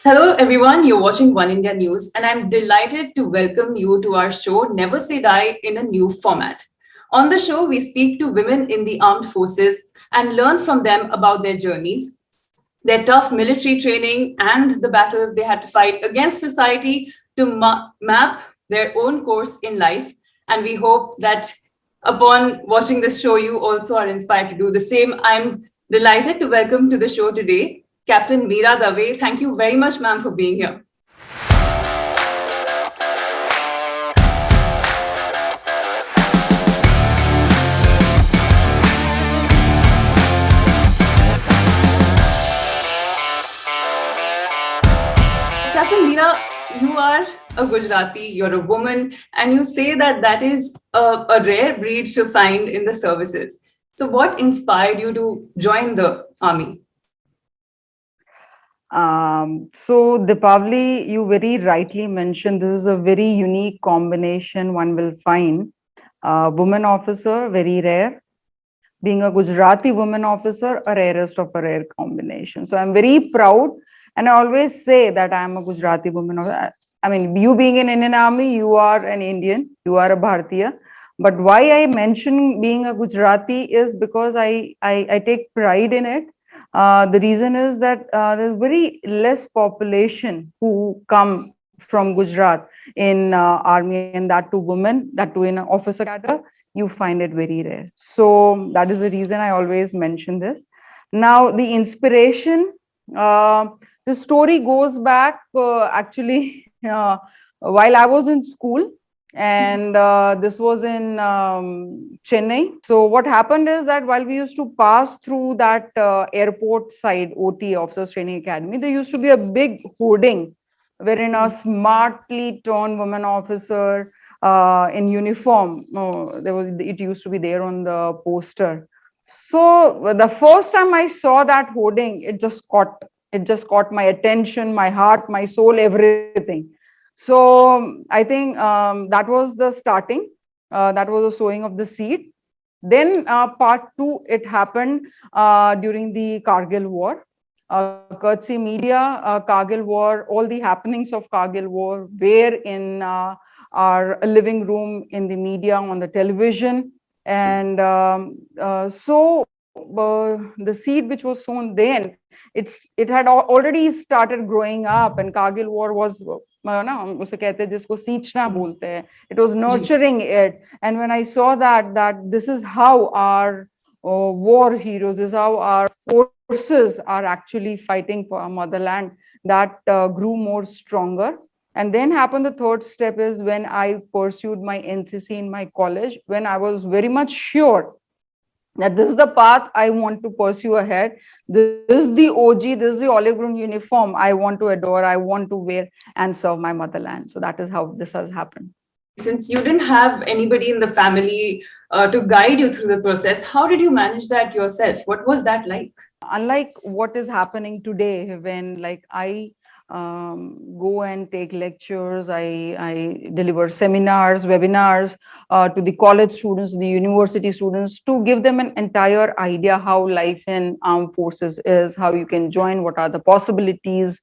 Hello, everyone. You're watching One India News, and I'm delighted to welcome you to our show, Never Say Die, in a new format. On the show, we speak to women in the armed forces and learn from them about their journeys, their tough military training, and the battles they had to fight against society to map their own course in life. And we hope that upon watching this show, you also are inspired to do the same. I'm delighted to welcome to the show today Captain Meera Dave. Thank you very much, ma'am, for being here. Captain Meera, you are a Gujarati, you're a woman, and you say that that is a rare breed to find in the services. So, what inspired you to join the army? So Deepavali, you very rightly mentioned this is a very unique combination one will find. Woman officer, very rare. Being a Gujarati woman officer, a rarest of a rare combination. So I'm very proud, and I always say that I am a Gujarati woman. I mean, you being in Indian Army, you are an Indian, you are a Bharatiya. But why I mention being a Gujarati is because I take pride in it. The reason is that there's very less population who come from Gujarat in army, and that to women, that to in an officer cadre, you find it very rare. So that is the reason I always mention this. Now, the inspiration, the story goes back actually while I was in school, and this was in Chennai. So what happened is that while we used to pass through that airport side, OT, Officers Training Academy, there used to be a big hoarding wherein a smartly torn woman officer in uniform, it used to be there on the poster. So the first time I saw that hoarding, it just caught my attention, my heart, my soul, everything. So I think that was the starting. That was the sowing of the seed. Then part two, it happened during the Kargil War. Courtesy media, Kargil War, all the happenings of Kargil War were in our living room, in the media, on the television. And the seed which was sown then, it had already started growing up, and Kargil War was ना उसे कहते हैं जिसको सींचना बोलते हैं, it was nurturing it. And when I saw that this is how our war heroes, this is how our forces are actually fighting for our motherland, that grew more stronger. And then happened the third step is when I pursued my NCC in my college, when I was very much sure that this is the path I want to pursue ahead. This is the OG, this is the olive green uniform I want to adore, I want to wear and serve my motherland. So that is how this has happened. Since you didn't have anybody in the family to guide you through the process, how did you manage that yourself? What was that like? Unlike what is happening today, when like I go and take lectures, I deliver seminars, webinars to the college students, the university students, to give them an entire idea how life in armed forces is, how you can join, what are the possibilities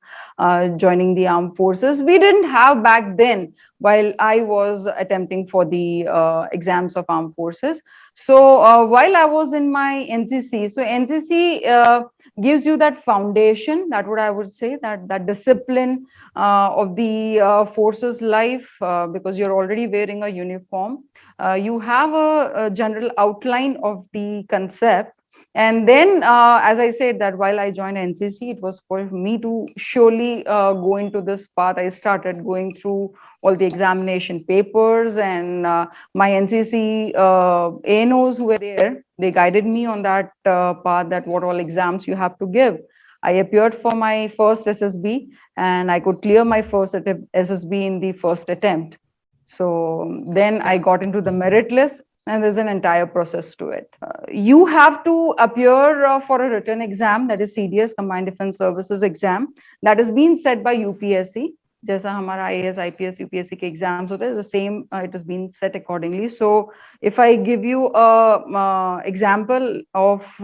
joining the armed forces. We didn't have back then while I was attempting for the exams of armed forces. So while I was in my NCC, so NCC gives you that foundation, that what I would say, that discipline of the forces life, because you're already wearing a uniform. You have a general outline of the concept. And then, as I said, that while I joined NCC, it was for me to surely go into this path. I started going through all the examination papers, and my NCC ANOs who were there, they guided me on that path, that what all exams you have to give. I appeared for my first SSB, and I could clear my first SSB in the first attempt. So then I got into the merit list, and there's an entire process to it. You have to appear for a written exam, that is CDS, Combined Defense Services exam, that is being set by UPSC. जैसा हमारा IAS, IPS, UPSC के exams होते हैं, the same it has been set accordingly. So if I give you a example of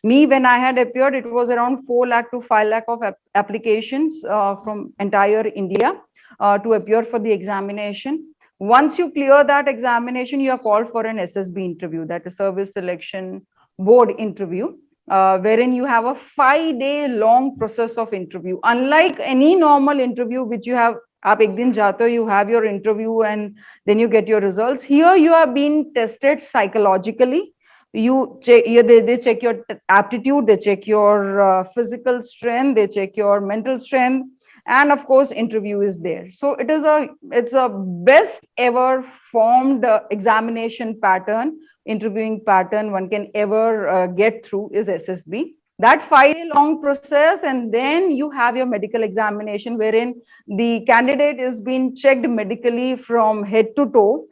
me when I had appeared, it was around 4 lakh to 5 lakh of applications from entire India to appear for the examination. Once you clear that examination, you are called for an SSB interview, that is Service Selection Board interview. Wherein you have a 5-day long process of interview. Unlike any normal interview, which you have, आप एक दिन जाते हो, you have your interview and then you get your results. Here you are being tested psychologically. You check, they check your aptitude, they check your physical strength, they check your mental strength, and of course, interview is there. So it's a best ever formed examination pattern, interviewing pattern one can ever get through is SSB. That 5-day long process, and then you have your medical examination, wherein the candidate is being checked medically from head to toe.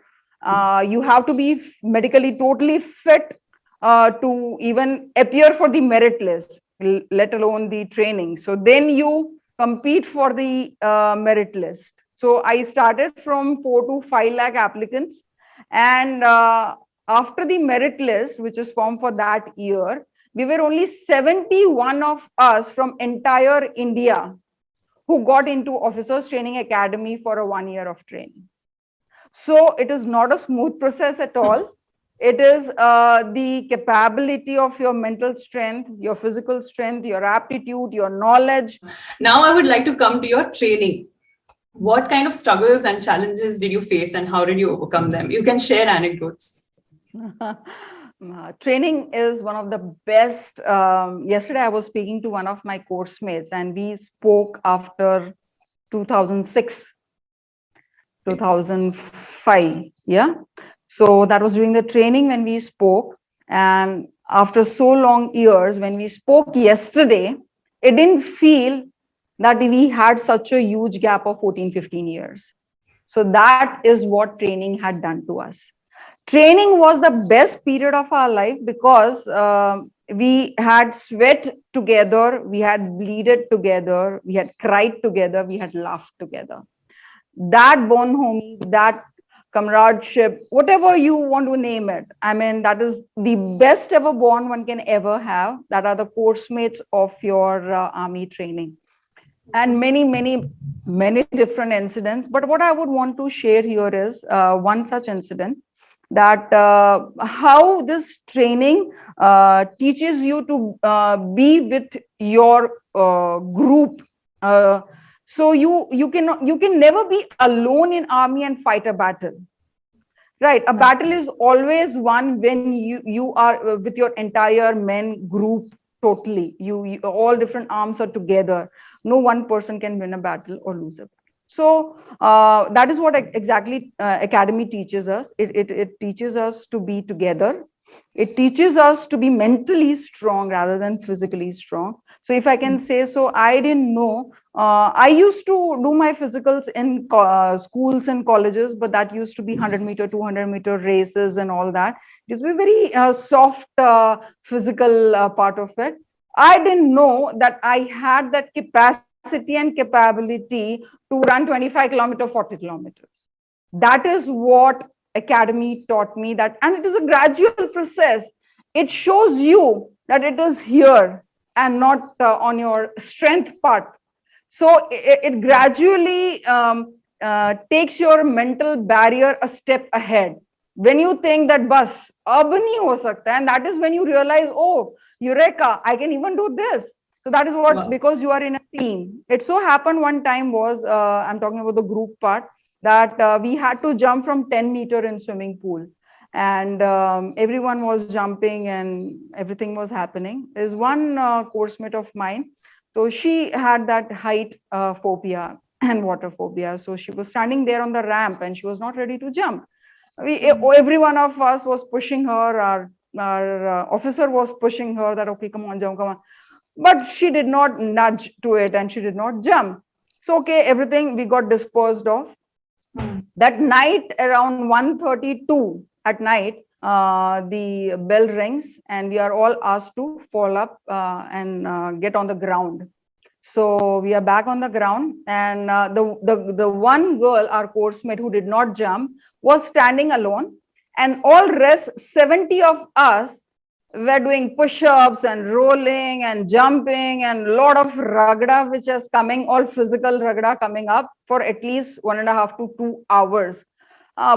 You have to be medically totally fit to even appear for the merit list, let alone the training. So then you compete for the merit list. So I started from 4 to 5 lakh applicants, and after the merit list, which is formed for that year, we were only 71 of us from entire India who got into Officers Training Academy for a 1 year of training. So it is not a smooth process at all. It is the capability of your mental strength, your physical strength, your aptitude, your knowledge. Now I would like to come to your training. What kind of struggles and challenges did you face and how did you overcome them? You can share anecdotes. Training is one of the best. Yesterday, I was speaking to one of my course mates, and we spoke after 2006, 2005. Yeah. So that was during the training when we spoke. And after so long years, when we spoke yesterday, it didn't feel that we had such a huge gap of 14, 15 years. So that is what training had done to us. Training was the best period of our life because we had sweat together, we had bleeded together, we had cried together, we had laughed together. That bonhomie, that comradeship, whatever you want to name it, I mean, that is the best ever bond one can ever have. That are the course mates of your army training. And many different incidents. But what I would want to share here is one such incident, that how this training teaches you to be with your group. So you can never be alone in army and fight a battle. Right, a battle is always won when you are with your entire men group totally. You all different arms are together. No one person can win a battle or lose a battle. So that is what exactly academy teaches us. It teaches us to be together. It teaches us to be mentally strong rather than physically strong. So if I can say so, I didn't know. I used to do my physicals in schools and colleges, but that used to be 100-meter, 200-meter races and all that. It used to be very soft physical part of it. I didn't know that I had that capacity and capability to run 25 kilometers, 40 kilometers. That is what academy taught me, that, and it is a gradual process. It shows you that it is here and not on your strength part. So it gradually takes your mental barrier a step ahead. When you think that bus ab nahi ho sakta, and that is when you realize, oh, eureka, I can even do this. So that is what, wow. Because you are in a team. It so happened one time was, I'm talking about the group part, that we had to jump from 10-meter in swimming pool. And everyone was jumping and everything was happening. There's one course mate of mine. So she had that height phobia and water phobia. So she was standing there on the ramp and she was not ready to jump. Every one of us was pushing her. Our officer was pushing her that, okay, come on, jump, come on. But she did not nudge to it and she did not jump. So, okay, everything we got disposed of. That night around 1:32 at night, the bell rings and we are all asked to fall up and get on the ground. So we are back on the ground, and the one girl, our course mate, who did not jump, was standing alone, and all rest 70 of us were doing push-ups and rolling and jumping and a lot of ragda, which is coming, all physical ragda coming up for at least 1.5 to 2 hours.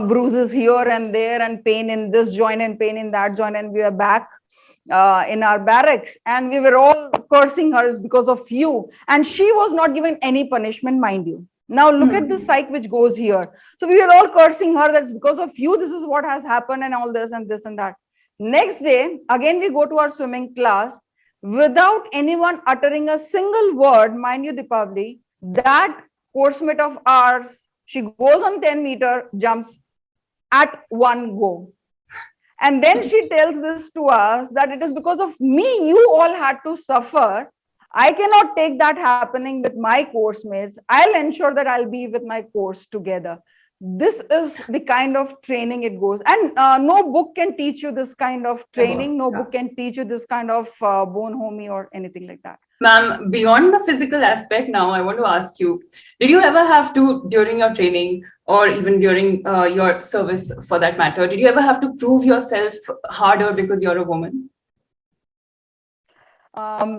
Bruises here and there, and pain in this joint and pain in that joint, and we are back in our barracks, and we were all cursing her because of you, and she was not given any punishment, mind you. Now look at the psych which goes here. So we were all cursing her, that's because of you, this is what has happened, and all this and this and that. Next day again we go to our swimming class without anyone uttering a single word, mind you, Deepavali, that course mate of ours, she goes on 10-meter, jumps at one go. And then she tells this to us that it is because of me you all had to suffer. I cannot take that happening with my course mates. I'll ensure that I'll be with my course together. This is the kind of training it goes. And no book can teach you this kind of training. No book can teach you this kind of bone homie or anything like that. Ma'am, beyond the physical aspect now, I want to ask you, did you ever have to, during your training or even during your service for that matter, did you ever have to prove yourself harder because you're a woman?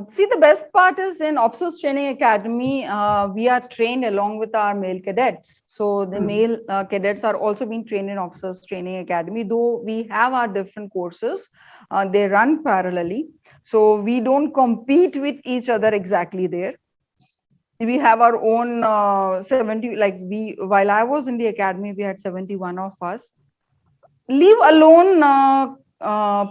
See, the best part is in Officers Training Academy, we are trained along with our male cadets. So the male cadets are also being trained in Officers Training Academy, though we have our different courses. They run parallelly. So we don't compete with each other exactly there. We have our own 70, like while I was in the academy, we had 71 of us. Leave alone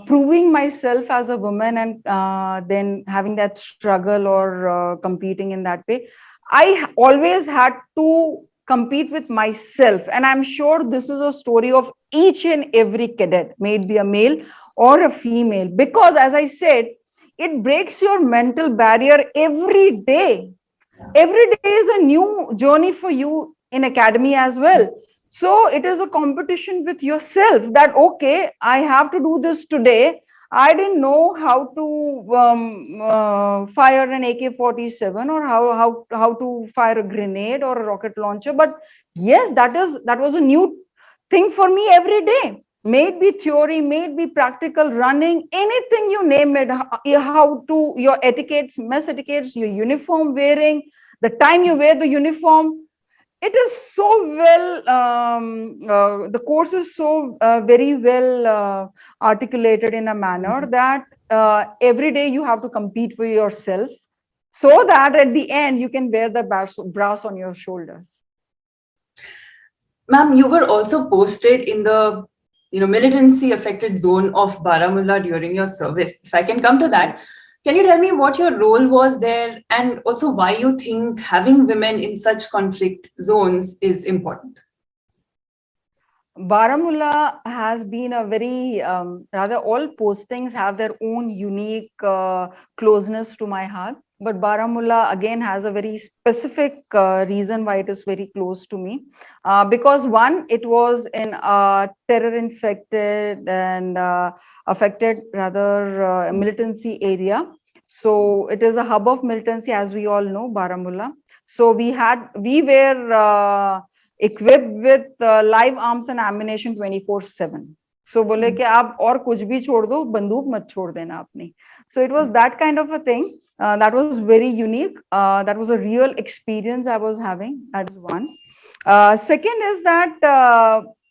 proving myself as a woman and then having that struggle or competing in that way. I always had to compete with myself. And I'm sure this is a story of each and every cadet, may it be a male or a female, because as I said, it breaks your mental barrier every day. Every day is a new journey for you in academy as well. So it is a competition with yourself that, okay, I have to do this today. I didn't know how to fire an AK-47 or how to fire a grenade or a rocket launcher. But yes, that was a new thing for me every day. May it be theory, may it be practical, running, anything you name it, how to, your etiquettes, mess etiquettes, your uniform wearing, the time you wear the uniform. It is so well, the course is so very well articulated in a manner that every day you have to compete with yourself so that at the end you can wear the brass on your shoulders. Ma'am, you were also posted in the militancy affected zone of Baramulla during your service. If I can come to that, can you tell me what your role was there and also why you think having women in such conflict zones is important? Baramulla has been a very, rather all postings have their own unique closeness to my heart. But Baramulla again has a very specific reason why it is very close to me. Because one, it was in a terror infected and affected rather militancy area. So it is a hub of militancy, as we all know, Baramulla. So we were equipped with live arms and ammunition 24/7. So बोले कि आप और कुछ भी छोड़ दो, बंदूक मत छोड़ देना अपनी. So it was that kind of a thing. That was very unique. That was a real experience I was having. That is one. Second is that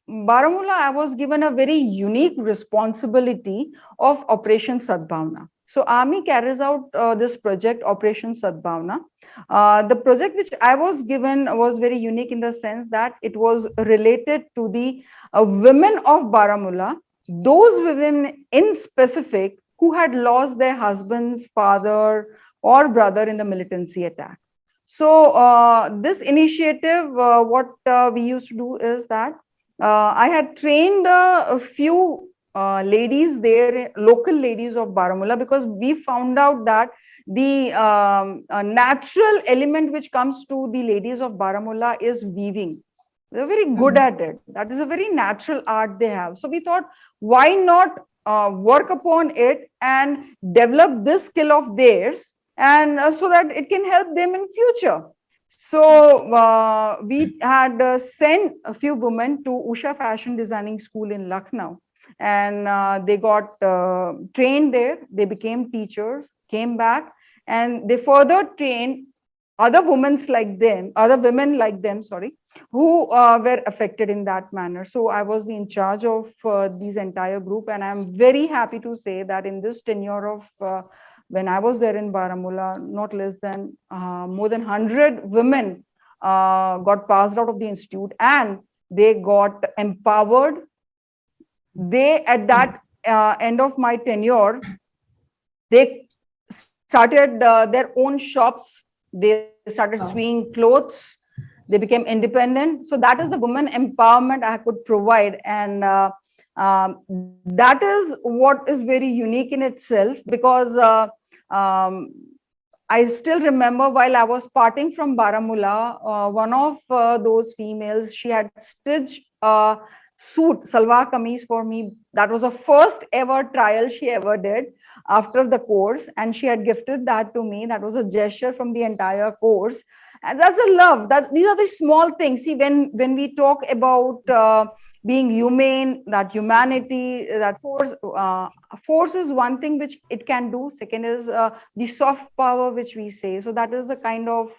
Baramulla, I was given a very unique responsibility of Operation Sadbhavna. So Army carries out this project, Operation Sadbhavna. The project which I was given was very unique in the sense that it was related to the women of Baramulla, those women in specific who had lost their husbands, father, or brother in the militancy attack. So this initiative, what we used to do is that I had trained a few ladies there, local ladies of Baramulla, because we found out that the natural element which comes to the ladies of Baramulla is weaving. They're very good at it. That is a very natural art they have. So we thought, why not work upon it and develop this skill of theirs and so that it can help them in future. So we had sent a few women to Usha Fashion Designing School in Lucknow, and they got trained there. They became teachers, came back, and they further trained other women like them, sorry, who were affected in that manner. So I was in charge of these entire group, and I'm very happy to say that in this tenure of when I was there in Baramulla, not less than more than 100 women got passed out of the institute, and they got empowered. They, at that end of my tenure, they started their own shops. They started sewing clothes. They became independent. So that is the women empowerment I could provide, and that is what is very unique in itself, because um, I still remember while I was parting from Baramulla, one of those females, she had stitched a suit, salwar kameez for me. That was the first ever trial she ever did after the course, and she had gifted that to me. That was a gesture from the entire course, and that's a love. That these are the small things. See, when we talk about being humane, that humanity, that force is one thing which it can do. Second is the soft power which we say. So that is the kind of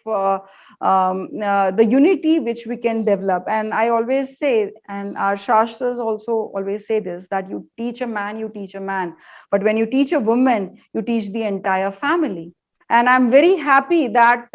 the unity which we can develop. And I always say, and our shastras also always say this, that you teach a man, you teach a man. But when you teach a woman, you teach the entire family. And I'm very happy that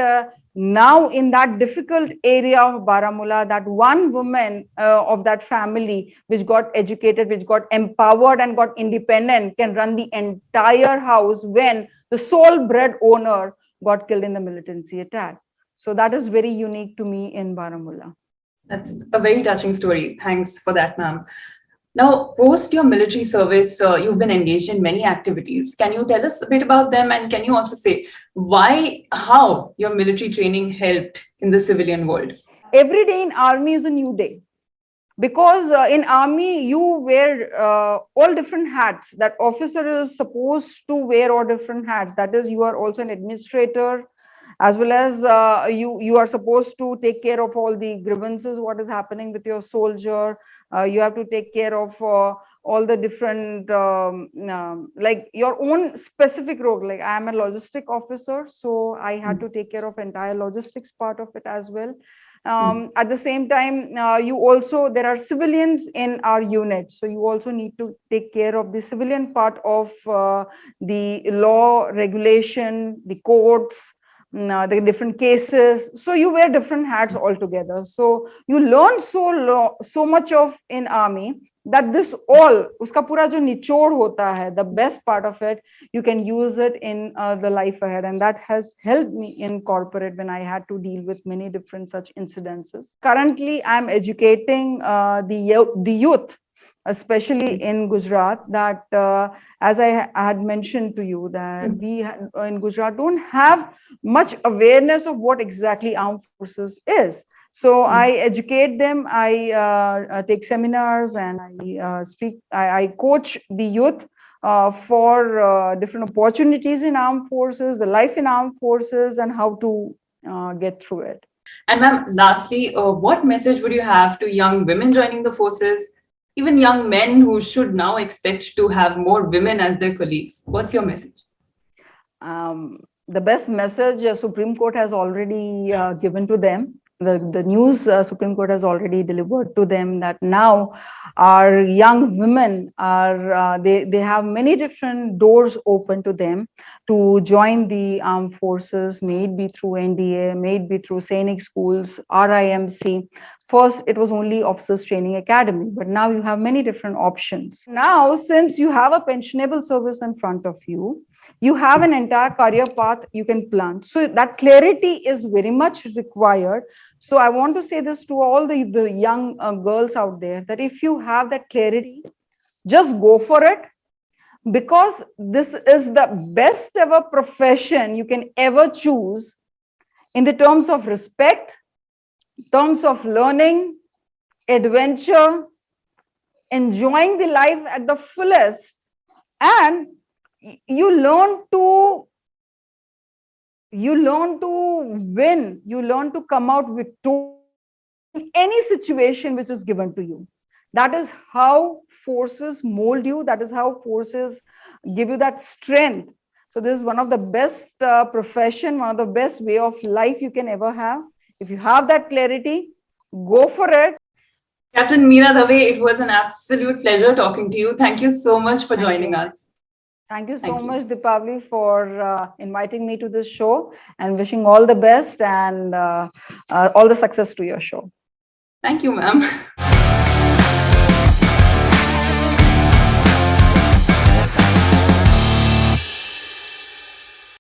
now in that difficult area of Baramulla, that one woman of that family which got educated, which got empowered and got independent, can run the entire house when the sole bread owner got killed in the militancy attack. So that is very unique to me in Baramulla. That's a very touching story. Thanks for that, ma'am. Now, post your military service, you've been engaged in many activities. Can you tell us a bit about them? And can you also say how your military training helped in the civilian world? Every day in army is a new day, because in army you wear all different hats. That officer is supposed to wear all different hats. That is, you are also an administrator, as well as you are supposed to take care of all the grievances, what is happening with your soldier. You have to take care of all the different like your own specific role. Like I am a logistic officer, so I had to take care of entire logistics part of it as well. At the same time, there are civilians in our unit, so you also need to take care of the civilian part of the law, regulation, the courts, the different cases. So you wear different hats altogether. So you learn so much of in army, that this all, uska pura jo nichod hota hai, the best part of it, you can use it in the life ahead. And that has helped me in corporate when I had to deal with many different such incidences. Currently, I'm educating the youth, especially in Gujarat, that as I had mentioned to you, that we in Gujarat don't have much awareness of what exactly armed forces is. So I educate them, I take seminars, and I coach the youth for different opportunities in armed forces, the life in armed forces, and how to get through it. And ma'am, lastly, what message would you have to young women joining the forces, even young men who should now expect to have more women as their colleagues? What's your message? The best message Supreme Court has already given to them. The news Supreme Court has already delivered to them, that now our young women are they have many different doors open to them to join the armed forces, may it be through NDA, may it be through Sainik schools, RIMC. First, it was only Officers Training Academy, but now you have many different options. Now, since you have a pensionable service in front of you, you have an entire career path you can plan. So that clarity is very much required. So I want to say this to all the young girls out there, that if you have that clarity, just go for it, because this is the best ever profession you can ever choose in the terms of respect, terms of learning, adventure, enjoying the life at the fullest, and you learn to You learn to win, you learn to come out victorious in any situation which is given to you. That is how forces mold you, that is how forces give you that strength. So this is one of the best profession, one of the best way of life you can ever have. If you have that clarity, go for it. Captain Meera Dave, it was an absolute pleasure talking to you. Thank you so much for joining us. Thank you so much, Deepavali, for inviting me to this show, and wishing all the best and all the success to your show. Thank you, ma'am.